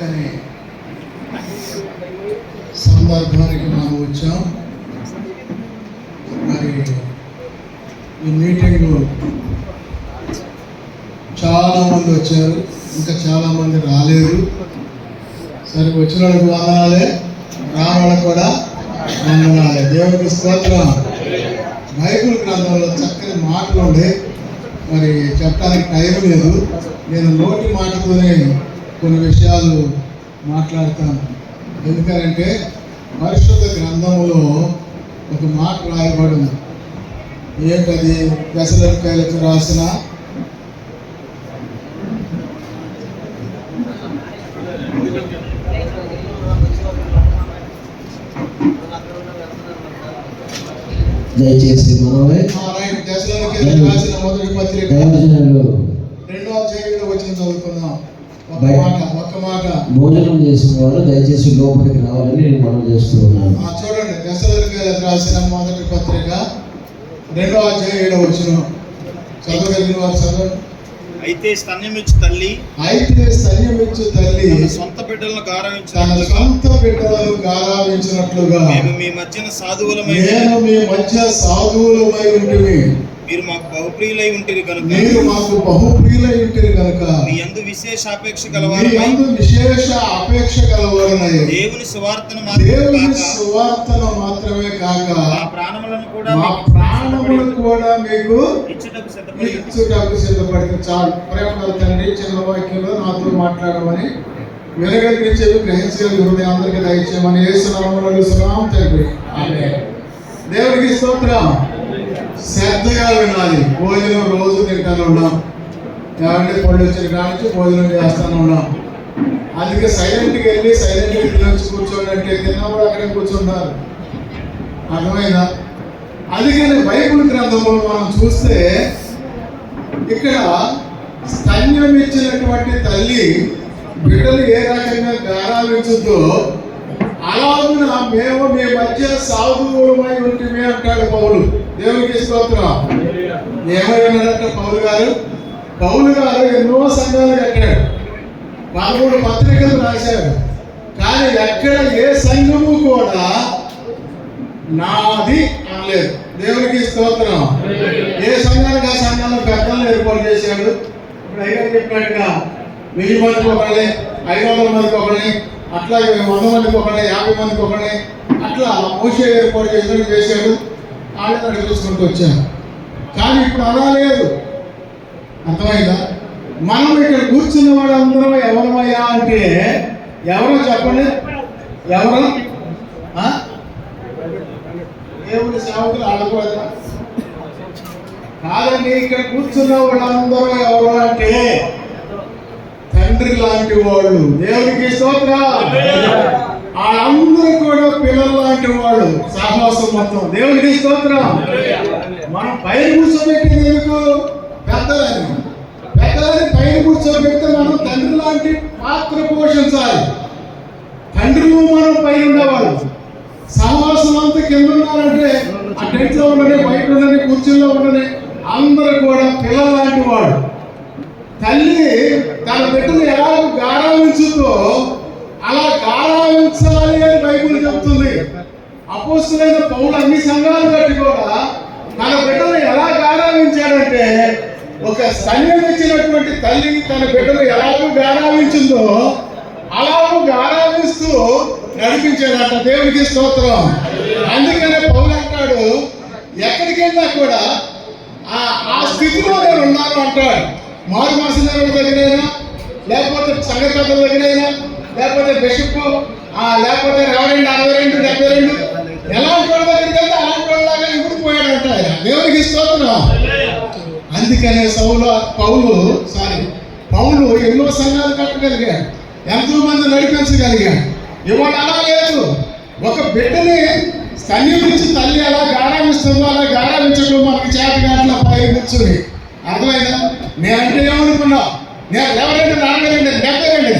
చక్కని సందర్భానికి మనం వచ్చాం. మరి ఈ మీటింగ్ చాలామంది వచ్చారు, ఇంకా చాలామంది రాలేదు. సరే, వచ్చిన వాళ్ళకి వందనాలే, రాని వాళ్ళకి కూడా వందనాలే. దేవునికి స్తోత్రం. బైబిల్ గ్రంథంలో చక్కని మాటలు ఉండే, మరి చెప్పడానికి టైం లేదు. నేను నోటి మాటతోనే కొన్ని విషయాలు మాట్లాడతాను. ఎందుకంటే పరిశుద్ధ గ్రంథంలో ఒక మాట రాయబడింది. ఏంటది? దశలోనికైలకు రాసిన దయచేసి మనమే దశలోనికైలకు రాసిన మొదటి పత్రిక 2వ అధ్యాయంలో వచ్చిన చదువుకుందాం. ఒక్క మాట. భోజనం చేసిన వారు దయచేసి లోపలికి రావాలని నేను మనం చేస్తూ ఉన్నాను. చూడండి, దశలోనికైలకు రాసిన మొదటి పత్రిక 2వ అధ్యాయం 7వ వచనం. చదవగలిగిన వారు చదవండి. అయితే స్తన్యమిచ్చు తల్లి తన సొంత బిడ్డలను గారావించినట్లుగా మేము మీ మధ్యన సాధువులమై ఉంటిమి. మీరు మాకు బహుప్రియులై ఉంటిరి కనుక మీ యందు విశేష అపేక్ష గలవారమై దేవుని సువార్తను మాత్రమే కాక మా ప్రాణములను కూడా మీకు ఇచ్చుటకు సిద్ధపడి. చాలు. ప్రేమ తండ్రి, చిన్న వాక్యంలో నాతో మాట్లాడమని, వెనగలిగించేవి గ్రహించగలిగి హృదయం అందరికీ దయచేయమని యేసునామములో తండ్రి. దేవునికి స్తోత్రం. శ్రద్ధగా వినాలి. భోజనం రోజు తింటాను ఉన్నాం. ఎవరి పళ్ళు వచ్చిన కానించి భోజనం చేస్తాను ఉన్నాం. అందుకే సైలెంట్గా వెళ్ళి సైలెంట్గా తినొచ్చి కూర్చోండి అంటే తిన్నప్పుడు అక్కడే కూర్చుంటారు. అర్థమైందా? అందుకని బైబిల్ గ్రంథంలో మనం చూస్తే ఇక్కడ స్తన్యం ఇచ్చినటువంటి తల్లి బిడ్డలు ఏ రకంగా గారావించుద్దో అలాగున మేము మీ మధ్య సాధువులమై ఉంటిమే అంటాడు పౌలు. దేవునికి స్తోత్రం. ఏమైనాడంటే పౌలు గారు ఎన్నో సంఘాలు కట్టాడు, 13 పత్రికలు రాశాడు. కానీ ఎక్కడ ఏ సంఘము కూడా నాది అనలేదు. దేవునికి స్తోత్రం. ఏ సంఘానికి ఆ సంఘాలను పెద్దలను ఏర్పాటు చేశాడు. ఇప్పుడు అయ్యా చెప్పినట్టుగా 1000 మందికి ఒకళ్ళని, 500 మందికి ఒకళ్ళని, అట్లాగే 100 మందికి ఒకళ్ళని, 50 మందికి ఒకళ్ళని, అట్లా మోషే ఏర్పాటు చేశాడు. వాళ్ళని నడిపించుకుంటూ వచ్చాను. కానీ ఇప్పుడు అలా లేదు. అర్థమైందా? మనం ఇక్కడ కూర్చున్న వాళ్ళందరం ఎవరమయ్యా అంటే ఎవరో చెప్పండి. ఎవరు? దేవుడి సేవకులు ఆడకూడదా? కాదండి. ఇక్కడ కూర్చున్న వాళ్ళందరూ ఎవరు అంటే తండ్రి లాంటి వాళ్ళు. దేవుడికి స్తోత్రం. వాళ్ళందరూ కూడా పిల్లలు లాంటి వాళ్ళు. సహవాసం మొత్తం. దేవుడికి స్తోత్రం. మనం పైన కూర్చోబెట్టింది ఎందుకు? పెద్దలని పైన కూర్చోబెడితే మనం తండ్రి లాంటి పాత్ర పోషించాలి. తండ్రులు మనం పైన ఉండేవాళ్ళు. సహవాసం అంతా కింద ఉన్నారంటే ఆ టెంట్లో ఉండని, బయట ఉండని, కుర్చీలో ఉండని అందరూ కూడా పిల్లల లాంటి వాడు. తల్లి తన బిడ్డను ఎలా గారావించుతో అలా గారావించాలి అని బైబిల్ చెప్తుంది. అపోస్తలుడైన పౌలు అన్ని సంఘాలు కట్టి కూడా తన బిడ్డను ఎలా గారావించాడంటే ఒక స్తన్యం ఇచ్చినటువంటి తల్లి తన బిడ్డను ఎలాగో గారావించిందో అలాగూ గారావిస్తూ నడిపించాడట. దేవునికి స్తోత్రం. అందుకనే పౌలు అంటాడు, ఎక్కడికి వెళ్ళినా కూడా ఆ స్థితిలో నేను ఉన్నాను అంటాడు. మారు మనసు దగ్గరైనా, లేకపోతే సంఘ పెద్దల దగ్గరైనా, లేకపోతే బిషప్, లేకపోతే రెవరెండ్ 62, 72 ఎలాంటి వాళ్ళ దగ్గరికి వెళ్తే అలాంటి వాళ్ళలాగా ఎగిరిపోయాడంట ఆయన. దేవునికి స్తోత్రం. అందుకనే పౌలు ఎన్నో సంఘాలు కట్టగలిగాడు, ఎంతో మంది నడిపించగలిగాడు. ఇవాళ అలా లేదు. ఒక బిడ్డని స్తన్యం ఇచ్చి తల్లి ఎలా గారావిస్తుందో అలా గారావించడం మనకి చేతగాట్ల పై కూర్చుని. అర్థమైందా? నేనంటే ఏమనుకున్నా? నేను ఎవరంటే నాన్నగారండి, నెగ్గరండి.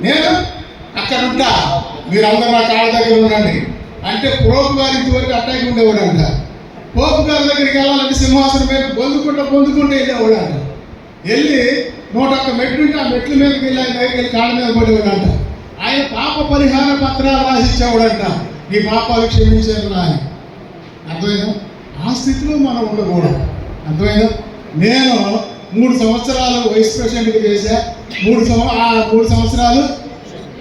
నేను అక్కడ ఉంటా, మీరందరూ నా కాళ్ళ దగ్గర ఉండండి అంటే పోపు గారి ఇంటివరకు అట్టాకి ఉండేవాడు అంట. పోపు గారి దగ్గరికి వెళ్ళాలంటే సింహాసనం మీద పొందుకుంటూ వెళ్ళేవాడు అంట. వెళ్ళి 101 మెట్లు ఉంటే ఆ మెట్ల మీదకి వెళ్ళి ఆయన దగ్గరికి వెళ్ళి కాళ్ళ మీద పడేవాడు అంట. పరిహార పత్రాలు రాసిచ్చేవాడంట, నీ పాపాలు క్షమించారు అని. అర్థమైనా? ఆ స్థితిలో మనం ఉండకూడదు. అర్థమైనా? నేను 3 సంవత్సరాలు వైస్ ప్రెసిడెంట్గా చేశా, 3 సంవత్సరాలు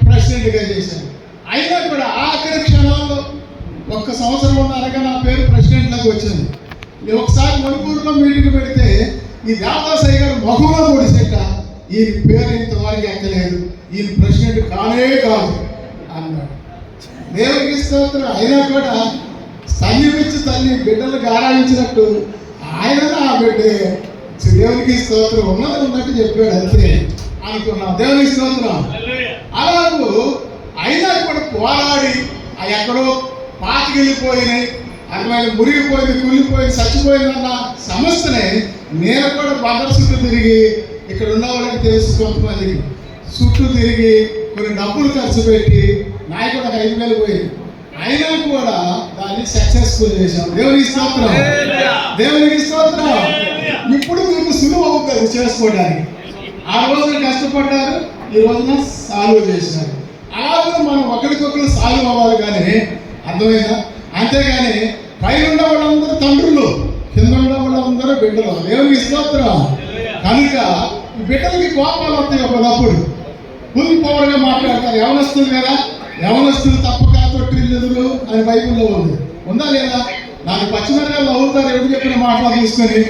ప్రెసిడెంట్గా చేశాను. అయినా కూడా ఆఖరి క్షణాల్లో 1 సంవత్సరం ఉన్నారగా నా పేరు ప్రెసిడెంట్లోకి వచ్చింది. ఒకసారి మణిపూర్లో మీటింగ్ పెడితే ఈ దేవదాసయ్య గారు మొహంలో పొడిసేట, ఈయన పేరు ఇంతవరకు ఎక్కలేదు, ఈయన ప్రెసిడెంట్ కానే కాదు అన్నాడు. దేవుడికి స్తోత్రం. అయినా కూడా తల్లి వచ్చి తల్లి బిడ్డలు గారాయించినట్టు ఆయన ఆ బిడ్డ దేవునికి స్తోత్రం ఉన్నట్టు చెప్పాడు, అంతే అనుకున్నాం. దేవునికి స్తోత్రం. అలాగూ అయినా కూడా పోరాడి ఎక్కడో పాతికెళ్ళిపోయినాయి, అర్థమైన మురిగిపోయింది, కుళ్ళిపోయింది, చచ్చిపోయిందన్న సమస్యనే నేను కూడా బందరు చుట్టూ తిరిగి, ఇక్కడ ఉన్న వాళ్ళకి తెలుసు, కొంతమందికి చుట్టూ తిరిగి కొన్ని డబ్బులు ఖర్చు పెట్టి నాయకుడు 5,000 పోయింది. అయినా కూడా దాన్ని సక్సెస్ఫుల్ చేశాం. దేవునికి స్తోత్రం. దేవునికి స్తోత్రం. ఇప్పుడు మీకు సులువు అవుతుంది చేసుకోవడానికి. ఆ రోజున కష్టపడ్డారు, ఈ రోజున సాల్వ్ చేసినారు. అలాగే మనం ఒకరికొకరు సాల్వ్ అవ్వాలి కానీ, అర్థమైందా? అంతేగాని పైన ఉన్న వాళ్ళందరూ తండ్రులు, కింద ఉన్న వాళ్ళందరూ బిడ్డలు. దేవునికి స్తోత్రం. కనుక ఈ బిడ్డలకి కోపాలు వస్తాయి ఒకప్పుడు, ఫుల్ పవర్గా మాట్లాడతారు. యవనస్తులు కదా, యవనస్తులు తప్పక తొట్టిల్లుదురు అని బైబిల్లో ఉంది, ఉందా లేదా? నాకు పచ్చిమిరకాయలు అవుతారు, ఎవరు చెప్పిన మాటలు తీసుకొని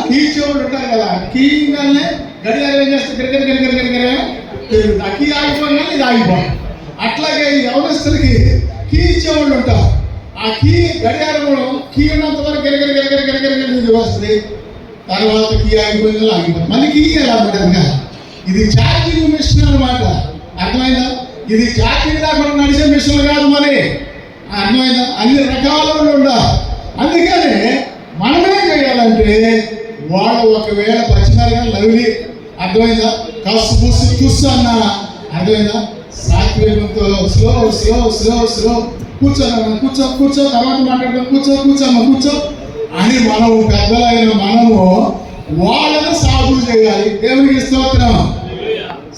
కీచేవాడు ఉంటారు కదా, కీగానే గడియారం ఏం చేస్తే గిరగిర ఆ కీ ఆగిపోయినా ఇది ఆగిపోయి. అట్లాగే ఈ యవనస్తులకి కీ ఇచ్చేవాళ్ళు ఉంటారు. ఆ కీ గడియారంలో కీ ఉన్నంత వరకు గిరగిర వస్తుంది, తర్వాత కీ ఆగిపోయిన ఆగిపోతుంది, మళ్ళీ కీ ఎలా. ఇది ఛార్జింగ్ మిషన్ అన్నమాట. అర్థమైందా? ఇది ఛార్జింగ్ లేకుండా నడిచే మిషన్లు కాదు మరి. అర్థమైందా? అన్ని రకాల ఉండాలి. అందుకని మనమేం చేయాలంటే, వాళ్ళు ఒకవేళ పచ్చిమిరకాయలు నవ్వి, అర్థమైందా, కసు పుసు తుస్సు అన్న, అర్థమైందా, సాత్వికంతో స్లో స్లో స్లో స్లో కూర్చో తర్వాత మాట్లాడదాం, కూర్చో అని మనం పెద్దలైన మనము వాళ్ళని సాధువు చేయాలి. దేవునికి స్తోత్రం.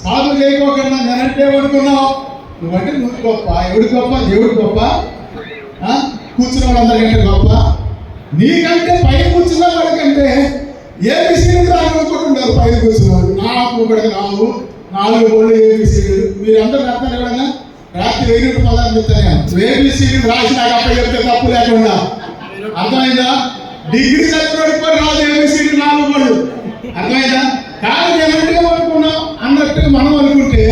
సాధువు చేయకోకుండా నేనంటే ఏమనుకున్నావు, నువ్వంటే నువ్వు గొప్ప, ఎవడు గొప్ప, దేవుడు గొప్ప, కూర్చున్న వాళ్ళందరికంటే గొప్ప, నీకంటే పైన కూర్చున్న వాడికంటే ఏబిసీలు రానుకుంటున్నారు. పైన కూర్చున్నారు, నాకు ఒకటి రావు, 4 బోళ్ళు ఏబిసీలు. మీరందరూ రాస్తారు ఎవడన్నా, రాత్రి 1000 పదాలు చెప్తాను, ఏబిసీలు రాసి నాకు అప్ప చెప్తే తప్పు లేకుండా. అర్థమైందా? డిగ్రీ చదివినోడికి కూడా రాదు ఏబిసీలు 4 బోళ్ళు. అర్థమైందా? కానీ నేనంటే అనుకున్నాం అన్నట్టు మనం అనుకుంటే,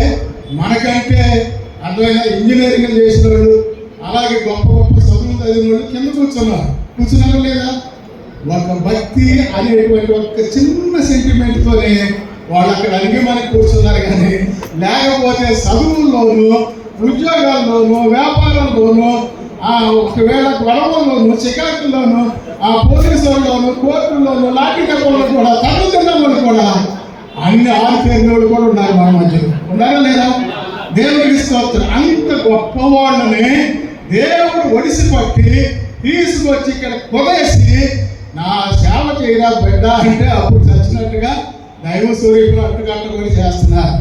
మనకంటే అర్థమైనా ఇంజనీరింగ్ చేసిన వాళ్ళు, అలాగే గొప్ప గొప్ప చదువులు చదివిన వాళ్ళు కింద కూర్చున్నారు లేదా? ఒక భక్తి అనేటువంటి ఒక చిన్న సెంటిమెంట్తోనే వాళ్ళు అక్కడ అడిగి మనకి కూర్చున్నారు. కానీ లేకపోతే చదువుల్లోనూ, ఉద్యోగాల్లోనూ, వ్యాపారంలోనూ, ఒకవేళ గొడవల్లోనూ, చికాకుల్లోనూ, పోలీసుల్లోనూ, కోర్టుల్లోనూ, లాఠీ దెబ్బల్లో కూడా, చదువుతున్న వాళ్ళు కూడా అన్ని ఆరితేరినోళ్ళు కూడా ఉన్నారు మన మధ్యలో. ఉన్నారా లేదా? దేవుడికి స్తోత్రం. అంత గొప్ప వాళ్ళని దేవుడు ఒడిసి పట్టి తీసుకొచ్చి ఇక్కడ కొదేసి, నా సేవ చేయరా బిడ్డ అంటే అప్పుడు చచ్చినట్టుగా దైవ స్వరూపులు అట్టుకట్టుకొని చేస్తున్నారు.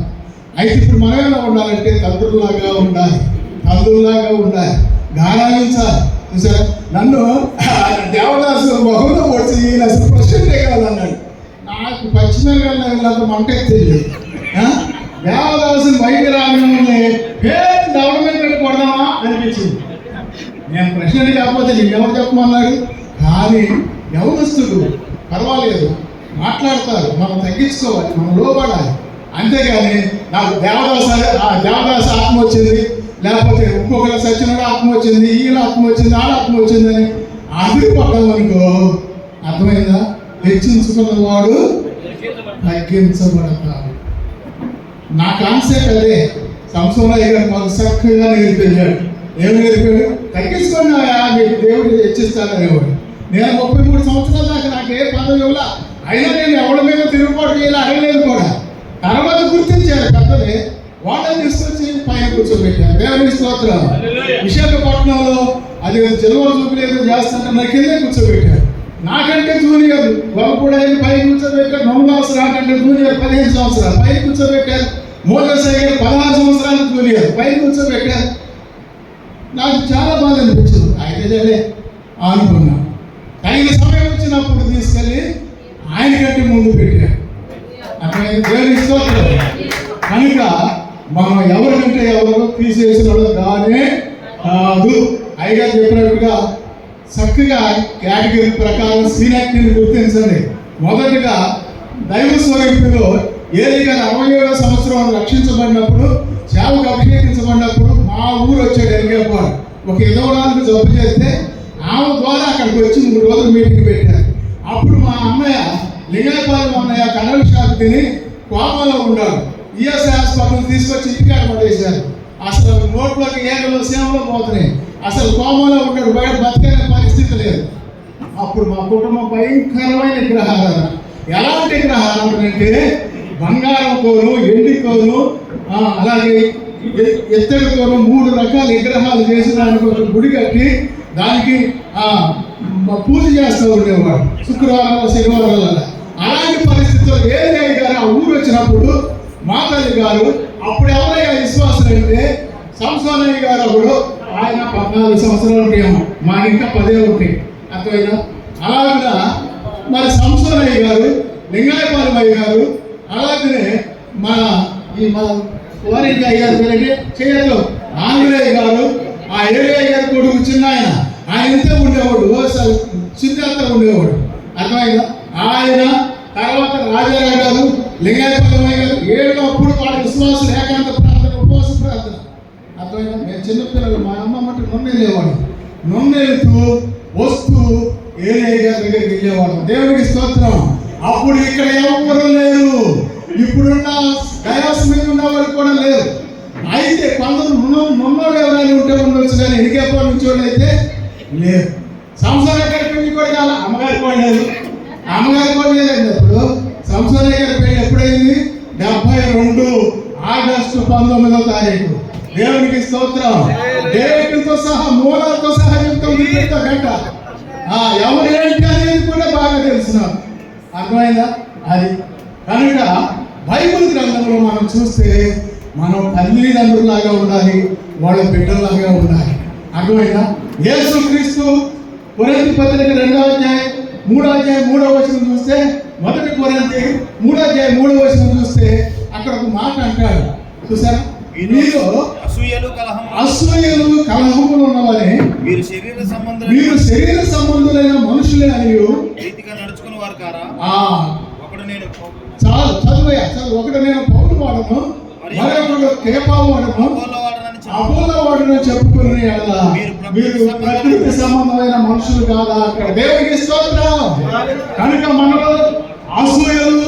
అయితే ఇప్పుడు మనం ఎలా ఉండాలంటే తండ్రుల్లాగా ఉండాలి, తల్లుల్లాగా ఉండాలి, గారాయించాలి. చూసారా, నన్ను దేవదాసు మొహంలో పొడిచి ఈయన అసలు ప్రెసిడెంటే కాదన్నాడు. నాకు పచ్చిమిరకాయలు మంటెత్తింది. దేవదాసుని బయట రాగానే పేరు గవర్నమెంట్ కొడదామా అనిపించింది. నేను ప్రెసిడెంట్ కాకపోతే నీకు ఎవరు చెప్పమన్నాడు? కానీ యవనస్తుడు పర్వాలేదు, మాట్లాడతారు, మనం తగ్గించుకోవాలి, మనం లోపడాలి. అంతేగాని నాకు దేవదాస ఆత్మ వచ్చింది, లేకపోతే ఇంకొకరు సచ్చినోడు ఆత్మ వచ్చింది, ఈయన ఆత్మ వచ్చింది, ఆడ ఆత్మ వచ్చిందని అదిరిపడ్డామనుకో, అర్థమైందా? హెచ్చించుకున్నవాడు తగ్గించబడతాడు. నా కాన్సెప్ట్ అదే. సంసోనయ్య గారు మాకు చక్కగా నేర్పించాడు. ఏమి నేర్పాడు? తగ్గించుకున్నాయా, మీకు దేవుడు హెచ్చిస్తాడు అనేవాడు. నేను 33 సంవత్సరాల దాకా నాకు ఏ పదవి ఇవ్వాల, అయినా నేను ఎవరి మీద తిరుగుబాటు చేయాలి అడగలేదు కూడా. తర్వాత గుర్తించారు పెద్దలే, వాళ్ళని తీసుకొచ్చి పైన కూర్చోబెట్టారు. దేవుని స్తోత్రం. విశాఖపట్నంలో అది జన్మ చూపలేదు చేస్తానంటే నా కిందే కూర్చోబెట్టారు. నాకంటే జూనియర్ వాళ్ళు కూడా పైన కూర్చోబెట్టారు. 9 సంవత్సరాలు, నాకంటే జూనియర్ 15 సంవత్సరాలు పైన కూర్చోబెట్టారు. మోదశయ్య గారు 16 సంవత్సరాలు జూనియర్ పైన కూర్చోబెట్టారు. నాకు చాలా బాధ అనిపించింది. అయితే సరే అనుకున్నా. తగిన సమయం వచ్చినప్పుడు తీసుకెళ్ళి ఆయన కంటే ముందు పెట్టారు. అక్కడ దేవుని స్తోత్రం. కనుక మనం ఎవరికంటే ఎవరు తీసేసిన వాళ్ళు కానే కాదు. అయిగా చెప్పినట్టుగా చక్కగా కేటగిరీ ప్రకారం సీనియారిటీని గుర్తించండి. మొదటిగా దైవ స్వరూపిలో ఏలియా 67వ సంవత్సరం రక్షించబడినప్పుడు, సేవకు అభిషేకించబడినప్పుడు మా ఊరు వచ్చాడు ఎలిగేవాడు. ఒక 20 జబ్బు చేస్తే ఆమె ద్వారా అక్కడికి వచ్చి 3 రోజులు మీటింగ్ పెట్టారు. అప్పుడు మా అన్నయ్య లింగాయపాలెం అన్నయ్య కడల షాప్ తిని కోమాలో ఉన్నాడు. ఈఎస్ఐ హాస్పిటల్ తీసుకొచ్చి ఇంటికాడ పడేశారు. అసలు నోట్లోకి ఏగలు సేవలో పోతున్నాయి. అసలు కోమాలో ఉన్నాడు, బయట బతికే పరిస్థితి లేదు. అప్పుడు మా కుటుంబం భయంకరమైన విగ్రహారాధన. ఎలాంటి విగ్రహారాధన అంటే బంగారం కోను, ఎండి కోను, అలాగే ఎత్తడి కోను 3 రకాల విగ్రహాలు చేసి దానికి ఒక గుడి కట్టి దానికి పూజ చేస్తూ ఉండేవాడు శుక్రవారం శనివారాల. అలాంటి పరిస్థితుల్లో ఏలియా గారు ఆ ఊరు వచ్చినప్పుడు మా తల్లి గారు అప్పుడు ఎవరయ్యా విశ్వాసం అంటే సంసోనయ్య గారు అప్పుడు ఆయన 14 సంవత్సరాలు ఉంటాయేమో, మా ఇంకా 10 ఉంటాయి. అర్థమైనా అలాగా మరి సంసోనయ్య గారు, లింగాయపాలెం అయ్య గారు, అలాగనే మన వారికి అయ్యారు పేరంటే చేయతో ఆంధ్రయ్య గారు, ఆ ఏరియా గారు కొడుకు చిన్న ఆయన ఇంతే ఉండేవాడు, చిన్నంత ఉండేవాడు. అర్థమైందా? ఆయన తర్వాత రాజారావు గారు, లింగాయపాలెం గారు 7 అప్పుడు వాళ్ళ విశ్వాసం ఏకాంత ప్రార్థన, ఉపవాస ప్రార్థన. అర్థమైనా? మేము చిన్నపిల్లలు, మా అమ్మ మట్టి నొన్నెళ్ళేవాడు. నొన్నెళ్తూ వస్తూ ఏరియా గారి దగ్గరికి వెళ్ళేవాడు. దేవుడికి స్తోత్రం. అప్పుడు ఇక్కడ ఎవరు లేరు, ఇప్పుడున్న డయాస్ మీద ఉన్న వాళ్ళు కూడా లేరు. అయితే కొందరు నున్నోళ్ళు ఎవరైనా ఉంటే ఉండొచ్చు, కానీ ఎనికేపాడు నుంచి వాళ్ళు అయితే లేరు. సంసార గారి పెళ్లి కూడా చాలా అమ్మగారి కూడా లేదు, అమ్మగారి కూడా లేదండి. అప్పుడు సంసార గారి పెళ్లి ఎప్పుడైంది? 72 ఆగస్టు 19వ తారీఖు. దేవునికి స్తోత్రం. డేట్తో సహా మూలాలతో సహా చెప్తాం గంట. ఎవరు ఏంటి అనేది కూడా బాగా తెలుసున్నారు. అర్థమైందా? అది కనుక బైబిల్ గ్రంథంలో మనం చూస్తే మనం తల్లిదండ్రులాగా ఉండాలి, వాళ్ళ బిడ్డలాగా ఉండాలి. అర్థమైందా? యేసుక్రీస్తు కొరింథీ పత్రిక 2వ అధ్యాయం 3వ అధ్యాయం 3వ వచనం చూస్తే, 1 కొరింథీ 3వ అధ్యాయం 3వ వచనం చూస్తే అక్కడ ఒక మాట అంటాడు. చూసారా? మీలో అసూయలు కలహములు ఉన్నవారే మీరు శరీర సంబంధులైన మనుషులే అని నడుచుకుని వారు కారా? చాలు చదువయ్యా, చదువు. ఒకటి నేను పౌలు వాడను, మరొకడు కేపావు వాడను, అపోలో వాడను చెప్పుకుని మీరు ప్రకృతి సంబంధమైన మనుషులు కాదా? అక్కడ దేవునికి స్తోత్రం. కనుక మనలో అసూయలు,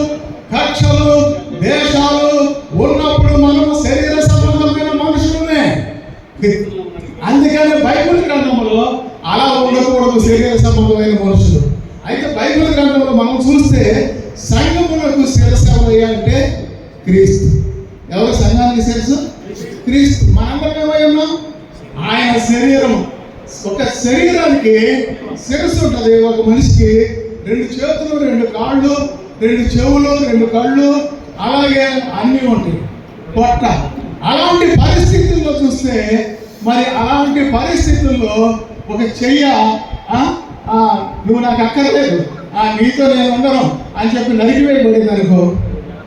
కక్షలు, దేశాలు ఉన్నప్పుడు మనం శరీర సంబంధమైన మనుషులనే. అందుకని బైబిల్ గ్రంథంలో అలా ఉండకూడదు, శరీర సంబంధమైన మనుషులు. అయితే బైబిల్ గ్రంథంలో మనం చూస్తే సంఘములకు శిరస్సు ఎవరయ్యా అంటే క్రీస్తు. ఎవరు సంఘానికి శిరస్సు? క్రీస్తు. మనందరం ఏమై ఉన్నాం? ఆయన శరీరం. ఒక శరీరానికి శిరస్సు ఉంటుంది. ఒక మనిషికి 2 చేతులు, 2 కాళ్ళు, 2 చెవులు, 2 కళ్ళు, అలాగే అన్నీ ఉంటాయి, పొట్ట. అలాంటి పరిస్థితుల్లో చూస్తే మరి అలాంటి పరిస్థితుల్లో ఒక చెయ్య నువ్వు నాకు అక్కర్లేదు, నీతో నేను ఉండను అని చెప్పి నరికివేయబడింది అనుకో,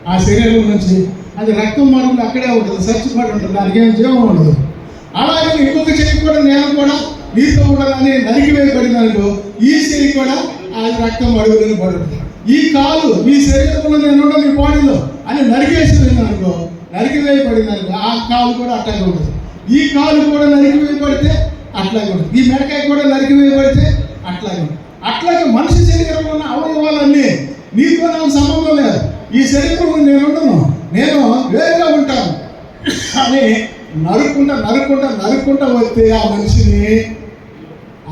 ఆ శరీరం నుంచి అది రక్తం మడుగులు అక్కడే ఉంటుంది, చచ్చిపడి ఉంటుంది, దానికి ఏం జీవం ఉండదు. అలాగే ఇంకొక చెయ్యి కూడా నేను కూడా నీతో ఉండదని నరికివేయబడింది అనుకో, ఈ చెయ్యి కూడా అది రక్తం మడుగులని పడుతుంది. ఈ కాలు ఈ శరీరంలో నేను ఉండను ఈ బాడీలో అని నరికేసింది అనుకో, నరికివేయబడింది అనుకో, ఆ కాలు కూడా అట్లాగే ఉంటుంది. ఈ కాలు కూడా నరికివేయబడితే అట్లాగే ఉంటుంది. ఈ మెడకాయ కూడా నరికివేయబడితే అట్లాగే ఉంటుంది. అట్లాగే మనిషి శరీరంలో ఉన్న అవయవాలన్నీ నీతో నాకు సంబంధం లేదు, ఈ శరీరంలో నేను ఉండను, నేను వేరుగా ఉంటాను అని నరుక్కుంటా వస్తే ఆ మనిషిని,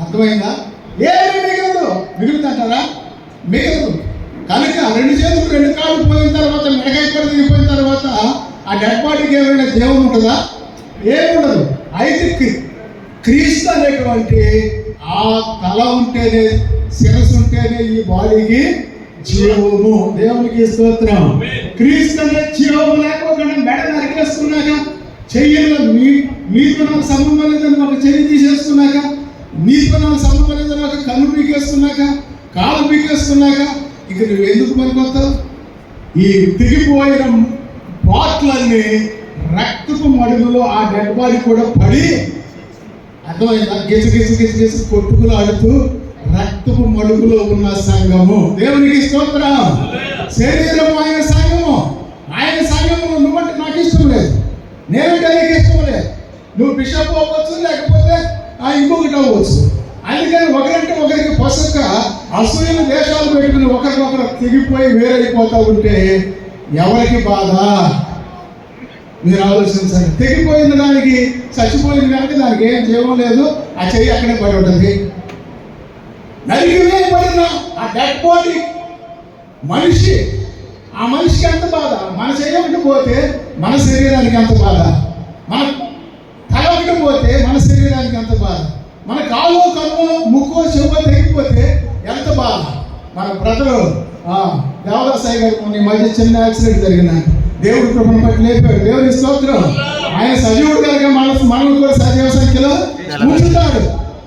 అర్థమైందా? ఏమి మిగలదు. మిగులుతుంటారా? మిగలదు. కనుక 2 చేతులు 2 కాళ్ళు పోయిన తర్వాత, మెడకాయ కూడా దిగిపోయిన తర్వాత ఆ డెడ్ బాడీకి ఏమైనా జీవం ఉంటుందా? ఏముండదు. అయితే క్రీస్తు అనేటువంటి ఆ తల ఉంటేనే, శిరస్సు ఉంటేనే ఈ బాడీకి జీవము. దేవునికి స్తోత్రం. క్రీస్తు అనే జీవము లేకపోతే పట్టించుకోకుండా మెడ నరికేసుకున్నాక, చెయ్యిలో మీతో నాకు సంబంధం లేదని ఒక చెయ్యి తీసేసుకున్నాక, మీతో నాకు సంబంధం లేదని ఒక కన్ను పీకేసుకున్నాక, కాలు పీకేసుకున్నాక ఇక నువ్వు ఎందుకు పనికొస్తావు? ఈ తెగిపోయిన పాట్లన్నీ రక్తపు మడుగులో ఆ డెడ్ బాడీ కూడా పడి, అర్థమైందా? గిసి కొట్టుకులు ఆడుతూ రక్తపు మడుగులో ఉన్న సంఘము. దేవునికి స్తోత్రం. శరీరం ఆయన సంఘము. ఆయన సంఘము. నువ్వంటే నాకు ఇష్టం లేదు, నేనంటే నీకు ఇష్టం లేదు. నువ్వు బిషప్ అవ్వచ్చు, లేకపోతే ఇంకొకటి అవ్వచ్చు. అందుకని ఒకరంటే ఒకరికి పసక అసూయలు దేశాలు పెట్టుకుని ఒకరికొకరు తెగిపోయి వేరైపోతూ ఉంటే ఎవరికి బాధ? మీరు ఆలోచించండి. తెగిపోయిన దానికి, చచ్చిపోయిన దానికి దానికి ఏం జీవం లేదు. ఆ చెయ్యి అక్కడే పడి ఉంటుంది. నరికివే పడిన ఆ డెడ్ బాడీ మనిషి, ఆ మనిషికి ఎంత బాధ? మన శరీరానికి పోతే మన శరీరానికి ఎంత బాధ? మన తలకి పోతే మన శరీరానికి ఎంత బాధ? మన కాలు, కన్ను, ముక్కు, చెవు తెగిపోతే ఎంత బాధ? మన బ్రదరు దేవదాసాయి గారు ఈ మధ్య చిన్న యాక్సిడెంట్ జరిగిన దేవుడి కృపను బట్టి లేపాడు. దేవుడి స్తోత్రం. ఆయన సజీవుడు కనుక మనం కూడా సజీవ సంఖ్యలో ఉంచుతాడు.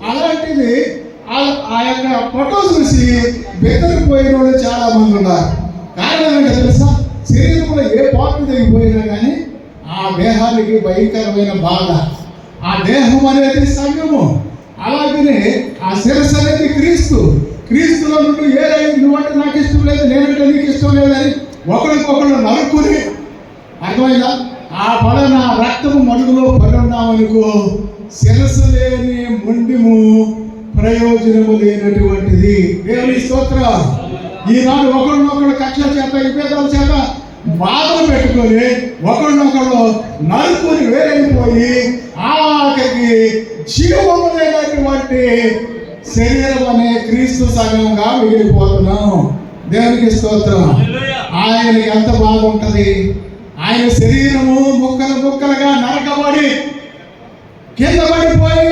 అలాంటిది ఆ యొక్క ఫోటో చూసి బెదిరిపోయిన వాళ్ళు చాలా మంది ఉన్నారు. కారణం ఏంటో తెలుసా? శరీరంలో ఏ పార్టీ తెగిపోయినా కానీ ఆ దేహానికి భయంకరమైన బాధ. ఆ దేహం అనేది సంఘము. అలాగనే ఆ శిరస్సు అనేది క్రీస్తు. క్రీస్తులో నుండి నువ్వంటే నాకు ఇష్టం లేదు, నేనంటే నీకు ఇష్టం లేదని ఒకరికొకరు నరుక్కుని, అర్థమైందా? ఆ పడన రక్తము మడుగులో పడి ఉన్నామనుకో, శిరస్సు లేని మొండిము ప్రయోజనము లేనటువంటిది. దేవుని స్తోత్రం. ఈనాడు ఒకరినొకరు కక్ష చేత, విభేదాల చేత బాధలు పెట్టుకొని ఒకరినొకరు నరుకుని వేరైపోయి ఆఖరికి జీవము లేనటువంటి శరీరం అనే క్రీస్తు సంఘంగా మిగిలిపోతున్నాం. దేవునికి స్తోత్రం. ఆయనకి ఎంత బాగుంటది? ఆయన శరీరము ముక్కలు ముక్కలుగా నరకబడి కింద పడిపోయి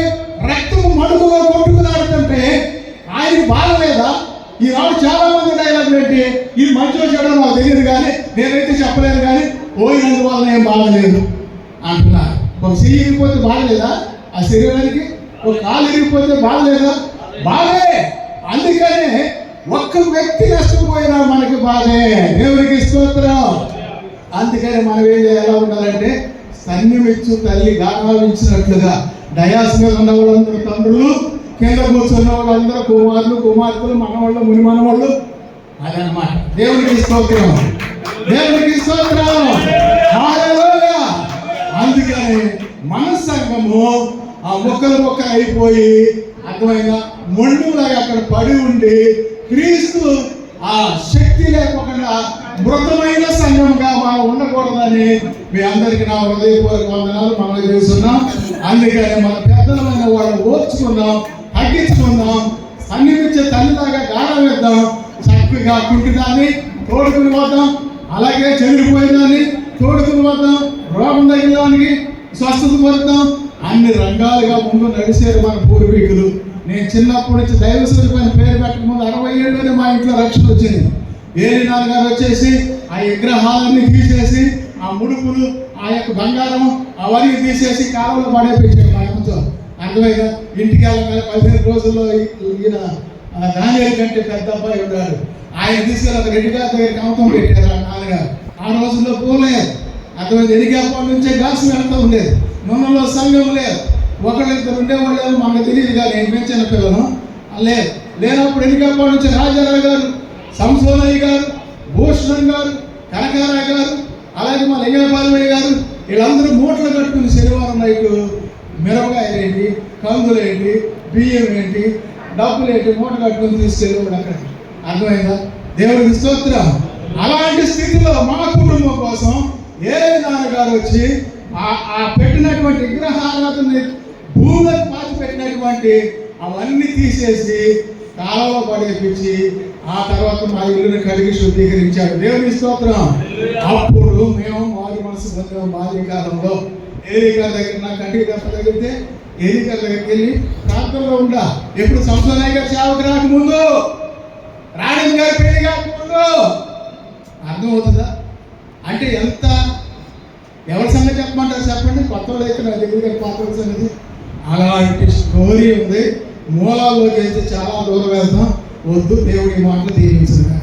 రక్తము మడుగులో కొట్టుకులాడుతుంటే ఆయనకి బాధ లేదా? ఈనాడు చాలా మంది డైలాగ్ పెట్టి ఇది మంచిగా చేయడం నాకు తెలియదు కానీ, నేనైతే చెప్పలేను కానీ, పోయినందువల్ల ఏం బాధలేదు అంటున్నారు. ఒక చెయ్యి ఇరిగిపోతే బాధలేదా? ఆ శరీరానికి ఒక కాలు ఇరిగిపోతే బాధలేదా? బాధే. అందుకనే ఒక్క వ్యక్తి నష్టపోయినా మనకి బాధే. దేవునికి స్తోత్రం. అందుకని మనం ఏం ఎలా ఉండాలంటే, సన్నిమిచ్చు తల్లి గానావించినట్లుగా డయాస్ మీద ఉన్న వాళ్ళందరూ తండ్రులు, కింద కూర్చున్న వాళ్ళందరూ కుమారులు, కుమార్తెలు, మనవాళ్ళు, ముని మనవాళ్ళు. అదనమాట. దేవునికి స్తోత్రం. దేవునికి స్తోత్రం. హల్లెలూయా. అందుకని మన సంఘము ఆ మొక్కలు అయిపోయి, అర్థమైనా మొండులాగా అక్కడ పడి ఉండి, క్రీస్తు ఆ శక్తి లేకుండా మృతమైన సంఘంగా మనం ఉండకూడదని మీ అందరికీ నా హృదయపూర్వక వందనాలు మనం చేస్తున్నాం. అందుకని మన పెద్దలమైన వాళ్ళు ఓర్చుకుందాం, తగ్గించుకుందాం, సన్నిహించే తల్లిలాగా గానం వేద్దాం. చక్కగా కుంటిదాన్ని తోడుకుని పోతాం, అలాగే చెదిరిపోయేదాన్ని తోడుకుని పోతాం, రోగం తగినదానికి స్వస్థత పొందుతాం. అన్ని రంగాలుగా ముందు నడిచేది మన పూర్వీకులు. నేను చిన్నప్పటి నుంచి దైవసేవకు పైన పేరు పెట్టకముందు 60 ఏళ్ళలోనే మా ఇంట్లో రక్షణ వచ్చింది. ఏలినాథ్ గారు వచ్చేసి ఆ విగ్రహాలన్నీ తీసేసి, ఆ ముడుపులు, ఆ యొక్క బంగారం అవన్నీ తీసేసి కాలంలో పడేపించాడు మా అమ్మతో. అర్థమైందా? ఇంటికి వెళ్ళగానే 15 రోజుల్లో ఈయన దానియేలు కంటే పెద్ద అబ్బాయి ఉన్నాడు. ఆయన తీసుకెళ్ళి ఒక రెడ్డి గారి దగ్గర కమతం పెట్టారు ఆ నాన్నగారు. ఆ రోజుల్లో పోలేదు. అర్థమైంది? ఎదిగేప్పటి నుంచే గాల్సి వెళ్తూ ఉండేది. మొన్నలో సంఘం లేదు. ఒకళ్ళిద్దరు ఉండేవాళ్ళు మనకు తెలియదు కానీ మేము చిన్న పిల్లలు లేదు. లేనప్పుడు ఎదిగేప్పటి నుంచి రాజారావు గారు, సంసోనయ్య గారు, భూషణ్ గారు, కనకారావు గారు, అలాగే మా లింగపాలయ్య గారు, వీళ్ళందరూ మూటలు కట్టుకుని శనివారం నైట్ మిరపకాయలు ఏంటి, కందులు ఏంటి, బియ్యం ఏంటి, డబ్బులు ఏంటి మూట కట్టుకుని తీసుకెళ్ళేవాడు అక్కడ. అర్థమైందా? దేవుడికి స్తోత్రం. అలాంటి స్థితిలో మా కుటుంబం కోసం నాన్నగారు వచ్చి ఆ పెట్టినటువంటి విగ్రహారాధనని భూమికి పాతి పెట్టినటువంటి అవన్నీ తీసేసి కాలంలో పడేపించి ఆ తర్వాత మా ఇల్లుని కడిగి శుద్ధీకరించాడు. దేవుని స్తోత్రం. అప్పుడు మేము మారు మనసు పొందాం. బాల్య కాలంలో ఏలికల దగ్గర, నా కంటికి దెబ్బ తగిలితే ఏలికల దగ్గరికి వెళ్ళి ప్రాంతంలో ఉండా. ఎప్పుడు సంసోనయ్య గారు సేవకు రాకముందు, రాణి గారి పెళ్లి కాకముందు. అర్థమవుతుందా? అంటే ఎంత ఎవరి సంగతి చెప్పమంటారు చెప్పండి? కొత్త వాళ్ళు అయితే నా దగ్గర పాత వాళ్ళ సంగతి అలాంటి స్టోరీ ఉంది. మూలాల్లోకి అయితే చాలా దూరం వెళ్తాం. వద్దు, దేవుడి మాటలు దీవించదు.